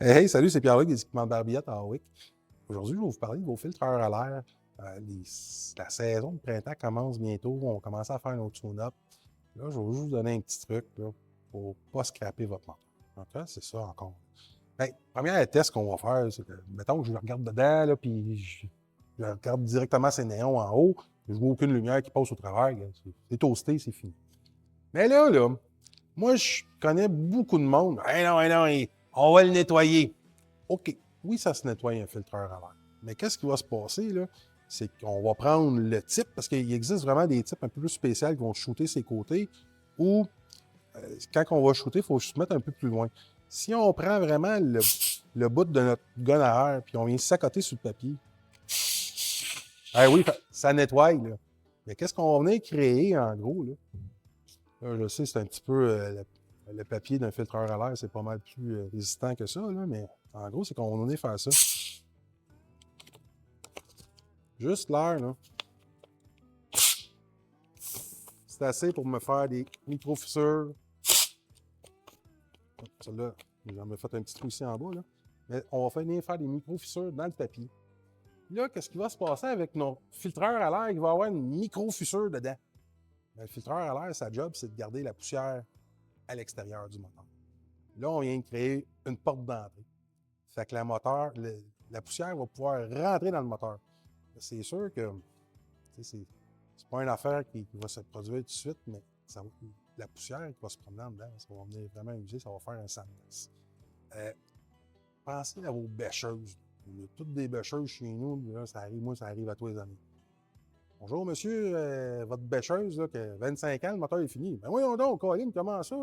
Hey, salut, c'est Pierre-Luc des équipements de Barbillette à Hawick. Aujourd'hui, je vais vous parler de vos filtreurs à l'air. La saison de printemps commence bientôt. On commence à faire nos tune-up. Là, je vais juste vous donner un petit truc là, pour ne pas scraper votre moteur. OK? C'est ça encore. Ben, premier test qu'on va faire, c'est que, mettons que je regarde dedans, là, puis je regarde directement ces néons en haut. Je vois aucune lumière qui passe au travers. C'est toasté, c'est fini. Mais là, moi, je connais beaucoup de monde. Hey non, on va le nettoyer. OK, oui, ça se nettoie un filtreur à l'air. Mais qu'est-ce qui va se passer, là? C'est qu'on va prendre le type, parce qu'il existe vraiment des types un peu plus spéciaux qui vont shooter ses côtés, ou quand on va shooter, il faut se mettre un peu plus loin. Si on prend vraiment le bout de notre gun à air, puis on vient s'accoter sur le papier, ah oui, ça nettoie, là. Mais qu'est-ce qu'on va venir créer, en gros, là? Là, je sais, c'est un petit peu le papier d'un filtreur à l'air, c'est pas mal plus résistant que ça, là, mais en gros, c'est qu'on va venir faire ça. Juste l'air, là. C'est assez pour me faire des micro-fissures. Celle-là, j'en ai fait un petit trou ici en bas, là. Mais on va venir faire des micro-fissures dans le papier. Là, qu'est-ce qui va se passer avec notre filtreur à l'air? Il va y avoir une micro-fissure dedans. Le filtreur à l'air, sa job, c'est de garder la poussière à l'extérieur du moteur. Là, on vient de créer une porte d'entrée. Fait que la poussière va pouvoir rentrer dans le moteur. C'est sûr que c'est pas une affaire qui va se produire tout de suite, mais la poussière qui va se promener en dedans, ça va venir vraiment user, ça va faire un sandness. Pensez à vos bêcheuses. Il y a toutes des bêcheuses chez nous, là, ça arrive à tous les années. Bonjour, monsieur, votre bêcheuse, là, que 25 ans, le moteur est fini. Ben voyons donc, Colin, comment ça?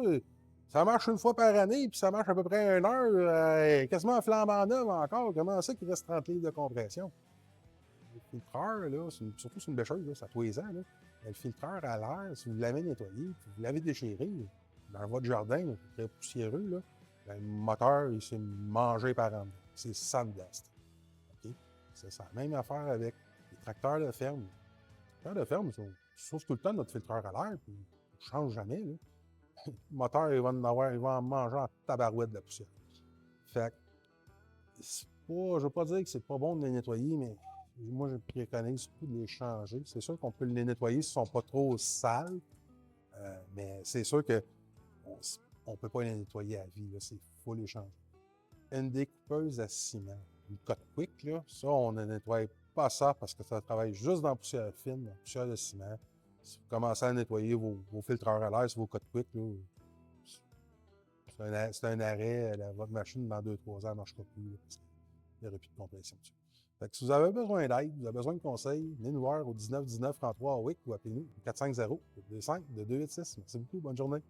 Ça marche une fois par année, puis ça marche à peu près 1 heure, quasiment flambant neuf encore. Comment ça qu'il reste 30 livres de compression? Le filtreur, là, surtout sur une bêcheuse, là, ça a tous les ans. Là. Le filtreur à l'air, si vous l'avez nettoyé, puis vous l'avez déchiré dans votre jardin, là, très poussiéreux, là, ben, le moteur, il s'est mangé par en dedans. C'est sandblast. Okay? C'est ça. Même affaire avec les tracteurs de ferme. Les tracteurs de ferme, ils sauf tout le temps notre filtreur à l'air, puis on ne change jamais. Là. Le moteur, il va en manger en tabarouette de la poussière. Fait que, je ne veux pas dire que c'est pas bon de les nettoyer, mais moi, je préconise surtout de les changer. C'est sûr qu'on peut les nettoyer s'ils ne sont pas trop sales, mais c'est sûr qu'on ne peut pas les nettoyer à vie. Il faut les changer. Une découpeuse à ciment, une cote quick, là, ça, on ne nettoie pas ça parce que ça travaille juste dans la poussière fine, dans la poussière de ciment. Si vous commencez à nettoyer vos filtreurs à l'air sur vos cotes quick, c'est un arrêt. Votre machine, dans 2-3 ans, ne marchera plus. Là, parce qu'il n'y aura plus de compression dessus. Fait que si vous avez besoin d'aide, vous avez besoin de conseils, venez nous voir au 19 19 33 à WIC ou appelez-nous au 450 25 2286. Merci beaucoup. Bonne journée.